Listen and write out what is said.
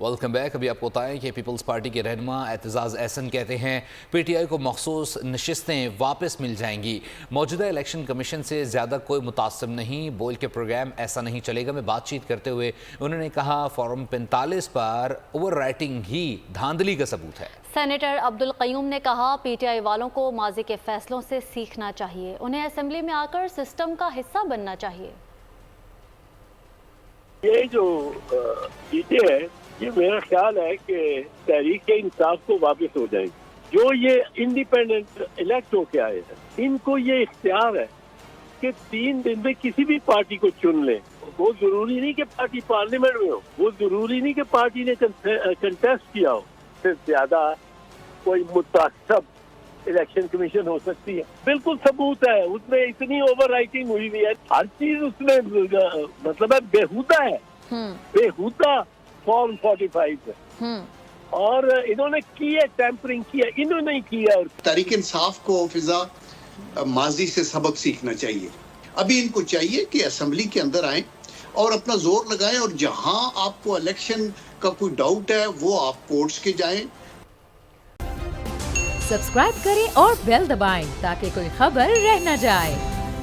Welcome back. ابھی آپ کو بتائیں کہ پیپلز پارٹی کے رہنما اعتزاز احسن کہتے ہیں پی ٹی آئی کو مخصوص نشستیں واپس مل جائیں گی۔ موجودہ الیکشن کمیشن سے زیادہ کوئی متعصب نہیں، بول کے پروگرام ایسا نہیں چلے گا میں بات چیت کرتے ہوئے انہوں نے کہا فارم 45 پر اوور رائٹنگ ہی دھاندلی کا ثبوت ہے۔ سینیٹر عبدالقیوم نے کہا پی ٹی آئی والوں کو ماضی کے فیصلوں سے سیکھنا چاہیے، انہیں اسمبلی میں آ کر سسٹم کا حصہ بننا چاہیے۔ یہ جو چیزیں ہیں یہ میرا خیال ہے کہ تحریک انصاف کو واپس ہو جائیں گے۔ جو یہ انڈیپینڈنٹ الیکٹ ہو کے آئے ہیں ان کو یہ اختیار ہے کہ 3 دن میں کسی بھی پارٹی کو چن لیں۔ وہ ضروری نہیں کہ پارٹی پارلیمنٹ میں ہو، وہ ضروری نہیں کہ پارٹی نے کنٹیسٹ کیا ہو، سے زیادہ کوئی متعصب الیکشن کمیشن ہو سکتی ہے۔ بالکل ثبوت ہے، اس میں اتنی اوور رائٹنگ ہوئی ہوئی ہے، ہر چیز اس میں مطلب ہے بےہودہ ہے، بےہودہ فارم 45 ہے، اور انہوں نے کی ہے ٹیمپرنگ کی ہے، انہوں نے کی ہے۔ تحریک انصاف کو فضا ماضی سے سبق سیکھنا چاہیے۔ ابھی ان کو چاہیے کہ اسمبلی کے اندر آئیں اور اپنا زور لگائیں، اور جہاں آپ کو الیکشن کا کوئی ڈاؤٹ ہے وہ آپ کورٹس کے جائیں۔ سبسکرائب کریں اور بیل دبائیں تاکہ کوئی خبر رہ نہ جائے۔